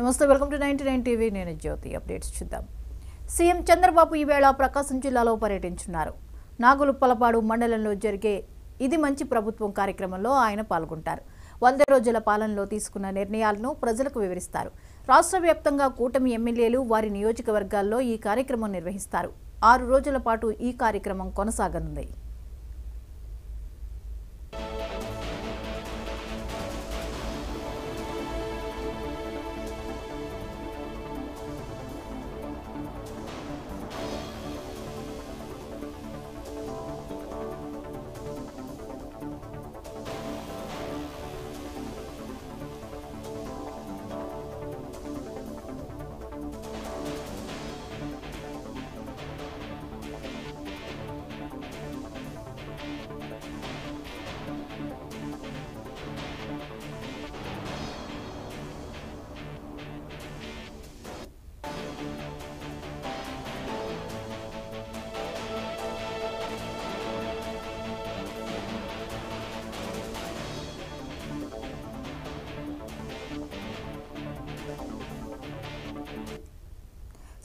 నమస్తే, welcome to 99 TV. నేను జ్యోతి. Updates చూద్దాం. సీఎం చంద్రబాబు ఈవేళ ప్రకాశం జిల్లాలో పర్యటించున్నారు. నాగులుప్పలపాడు మండలంలో జరిగే ఇది మంచి ప్రభుత్వం కార్యక్రమంలో ఆయన పాల్గొంటారు. 100 రోజుల పాలనలో తీసుకున్న నిర్ణయాలను ప్రజలకు వివరిస్తారు. రాష్ట్ర వ్యాప్తంగా కూటమి ఎమ్మెల్యేలు వారి నియోజకవర్గాల్లో ఈ కార్యక్రమం నిర్వహిస్తారు. 6 రోజుల పాటు ఈ కార్యక్రమం కొనసాగనుంది.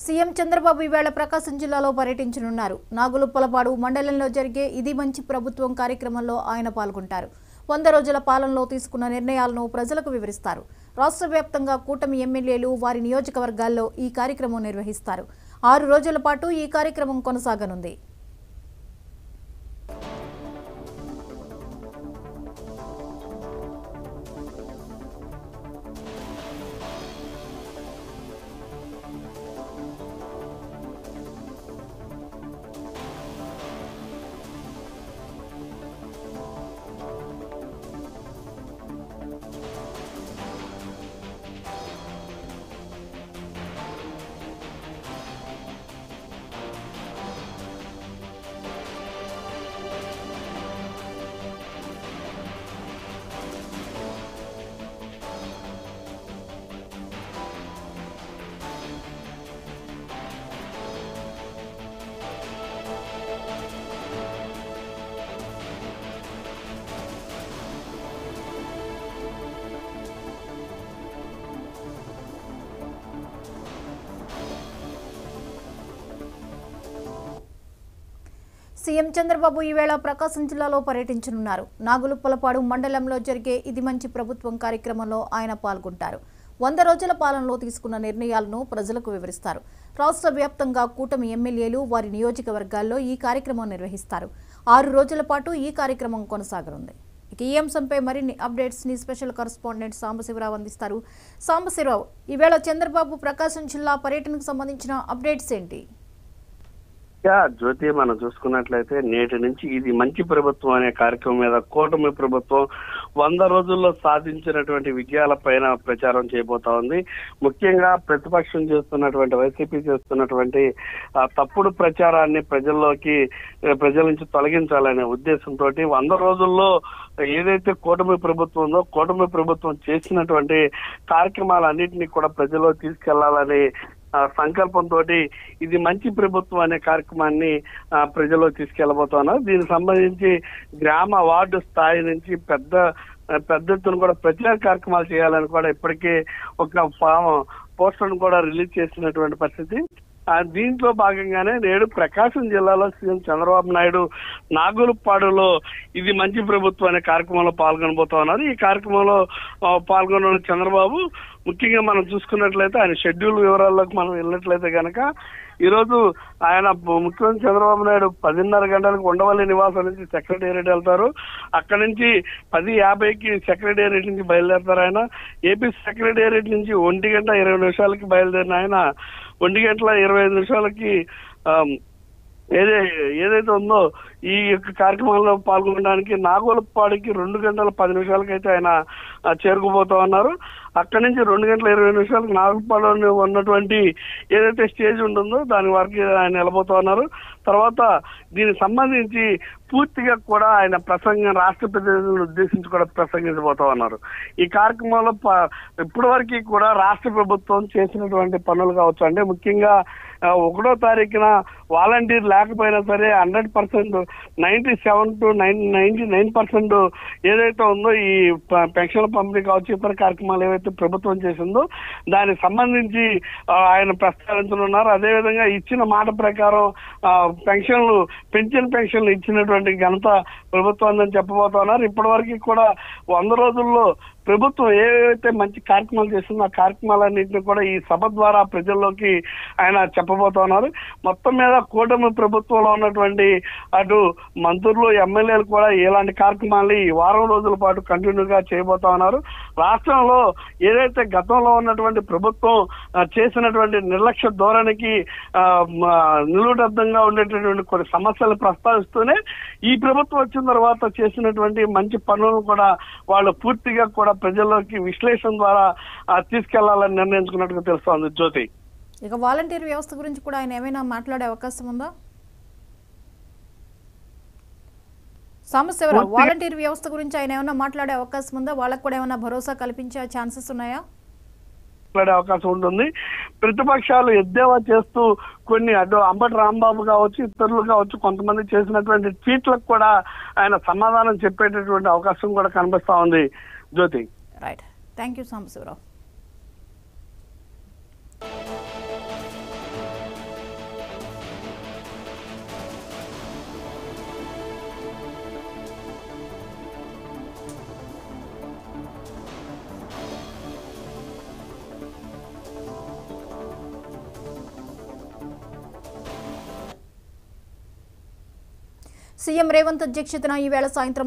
సీఎం చంద్రబాబు ఈవేళ ప్రకాశం జిల్లాలో పర్యటించనున్నారు. నాగులుప్పలపాడు మండలంలో జరిగే ఇది మంచి ప్రభుత్వం కార్యక్రమంలో ఆయన పాల్గొంటారు. 100 రోజుల పాలనలో తీసుకున్న నిర్ణయాలను ప్రజలకు వివరిస్తారు. రాష్ట్ర వ్యాప్తంగా కూటమి ఎమ్మెల్యేలు వారి నియోజకవర్గాల్లో ఈ కార్యక్రమం నిర్వహిస్తారు. 6 రోజుల పాటు ఈ కార్యక్రమం కొనసాగనుంది. సీఎం చంద్రబాబు ఈవేళ ప్రకాశం జిల్లాలో పర్యటించనున్నారు. నాగులుప్పలపాడు మండలంలో జరిగే ఇది మంచి ప్రభుత్వం కార్యక్రమంలో ఆయన పాల్గొంటారు. 100 రోజుల పాలనలో తీసుకున్న నిర్ణయాలను ప్రజలకు వివరిస్తారు. రాష్ట్ర వ్యాప్తంగా కూటమి ఎమ్మెల్యేలు వారి నియోజకవర్గాల్లో ఈ కార్యక్రమం నిర్వహిస్తారు. 6 రోజుల పాటు ఈ కార్యక్రమం కొనసాగనుంది. ఇక ఈ అంశంపై మరిన్ని అప్డేట్స్ ని స్పెషల్ కరెస్పాండెంట్ సాంబశివరావు అందిస్తారు. సాంబశివరావు, ఈవేళ చంద్రబాబు ప్రకాశం జిల్లా పర్యటనకు సంబంధించిన అప్డేట్స్ ఏంటి? జ్యోతి, మనం చూసుకున్నట్లయితే నేటి నుంచి ఇది మంచి ప్రభుత్వం అనే కార్యక్రమం మీద కూటమి ప్రభుత్వం 100 రోజుల్లో సాధించినటువంటి విజయాల పైన ప్రచారం చేయబోతా ఉంది. ముఖ్యంగా ప్రతిపక్షం చేస్తున్నటువంటి వైసీపీ చేస్తున్నటువంటి తప్పుడు ప్రచారాన్ని ప్రజల నుంచి తొలగించాలనే ఉద్దేశంతో 100 రోజుల్లో ఏదైతే కూటమి ప్రభుత్వం ఉందో కూటమి ప్రభుత్వం చేసినటువంటి కార్యక్రమాలన్నింటినీ కూడా ప్రజల్లో తీసుకెళ్లాలని సంకల్పంతో ఇది మంచి ప్రభుత్వం అనే కార్యక్రమాన్ని ప్రజల్లో తీసుకెళ్లబోతున్నారు. దీనికి సంబంధించి గ్రామ వార్డు స్థాయి నుంచి పెద్ద ఎత్తున కూడా ప్రచార కార్యక్రమాలు చేయాలని కూడా ఇప్పటికే ఒక పోస్టర్ను కూడా రిలీజ్ చేసినటువంటి పరిస్థితి. దీంట్లో భాగంగానే నేడు ప్రకాశం జిల్లాలో సీఎం చంద్రబాబు నాయుడు నాగులుప్పాడులో ఇది మంచి ప్రభుత్వం అనే కార్యక్రమంలో పాల్గొనబోతా ఉన్నారు. ఈ కార్యక్రమంలో పాల్గొన్న చంద్రబాబు ముఖ్యంగా మనం చూసుకున్నట్లయితే ఆయన షెడ్యూల్ వివరాల్లోకి మనం వెళ్ళినట్లయితే కనుక ఈరోజు ఆయన ముఖ్యమంత్రి చంద్రబాబు నాయుడు 10:30 గంటలకు ఉండవల్లి నివాసం నుంచి సెక్రటేరియట్ వెళ్తారు. అక్కడి నుంచి 10:50కి సెక్రటేరియట్ నుంచి బయలుదేరతారు. ఆయన ఏపీ సెక్రటేరియట్ నుంచి 1:20 బయలుదేరిన ఆయన 1:25 ఏదైతే ఉందో ఈ యొక్క కార్యక్రమంలో పాల్గొనడానికి నాగులుప్పాడుకి 2:10 అయితే ఆయన చేరుకుపోతా ఉన్నారు. అక్కడి నుంచి 2:20 నాగులుప్పాడులో ఉన్నటువంటి ఏదైతే స్టేజ్ ఉంటుందో దాని వరకు ఆయన వెళ్ళబోతా ఉన్నారు. తర్వాత దీనికి సంబంధించి పూర్తిగా కూడా ఆయన ప్రసంగం రాష్ట్ర ప్రతినిధులను ఉద్దేశించి కూడా ప్రసంగించబోతా ఉన్నారు. ఈ కార్యక్రమంలో ఇప్పటి వరకు కూడా రాష్ట్ర ప్రభుత్వం చేసినటువంటి పనులు కావచ్చు, అంటే ముఖ్యంగా 1వ తారీఖున వాలంటీర్ లేకపోయినా సరే 100% 97 to 99% ఏదైతే ఉందో ఈ పెన్షన్ల పంపిణీ కావచ్చు, ఇతర కార్యక్రమాలు ఏవైతే ప్రభుత్వం చేసిందో దానికి సంబంధించి ఆయన ప్రస్తావించనున్నారు. అదేవిధంగా ఇచ్చిన మాట ప్రకారం పెన్షన్లు ఇచ్చినటువంటి ఘనత ప్రభుత్వం అని చెప్పబోతున్నారు. ఇప్పటి వరకు కూడా 100 రోజుల్లో ప్రభుత్వం ఏవైతే మంచి కార్యక్రమాలు చేస్తుందో ఆ కార్యక్రమాలన్నింటినీ కూడా ఈ సభ ద్వారా ప్రజల్లోకి ఆయన చెప్పబోతున్నారు. మొత్తం మీద కూటమి ప్రభుత్వంలో ఉన్నటువంటి అటు మంత్రులు, ఎమ్మెల్యేలు కూడా ఇలాంటి కార్యక్రమాలు ఈ వారం రోజుల పాటు కంటిన్యూగా చేయబోతా ఉన్నారు. రాష్ట్రంలో ఏదైతే గతంలో ఉన్నటువంటి ప్రభుత్వం చేసినటువంటి నిర్లక్ష్య ధోరణికి నిలువబద్ధంగా ఉండేటటువంటి కొన్ని సమస్యలు ప్రస్తావిస్తూనే ఈ ప్రభుత్వం వచ్చిన తర్వాత చేసినటువంటి మంచి పనులను కూడా వాళ్ళు పూర్తిగా కూడా ప్రజల్లోకి విశ్లేషణ ద్వారా తీసుకెళ్లాలని నిర్ణయించుకున్నట్టుగా తెలుస్తోంది జ్యోతి. ఇక వాలంటీర్ వ్యవస్థ గురించి కూడా ఆయన ఏమైనా మాట్లాడే అవకాశం ఉందా? సాంబశివరావు, వాలంటీర్ వ్యవస్థ గురించి ఆయన ఏమైనా మాట్లాడే అవకాశం ఉందా? వాళ్ళకు కూడా ఏమైనా భరోసా కల్పించే ఛాన్సెస్ ఉన్నాయా? మాట్లాడే అవకాశం ఉంటుంది. ప్రతిపక్షాలు ఎద్దేవా చేస్తూ కొన్ని అటు అంబటి రాంబాబు కావచ్చు, ఇతరులు కావచ్చు, కొంతమంది చేసినటువంటి ట్వీట్లకు కూడా ఆయన సమాధానం చెప్పేటటువంటి అవకాశం కూడా కనిపిస్తా ఉంది Jyothi. Right, thank you Sambasivarao. CM Revanth అధ్యక్షతన ఈవేళ సాయంత్రం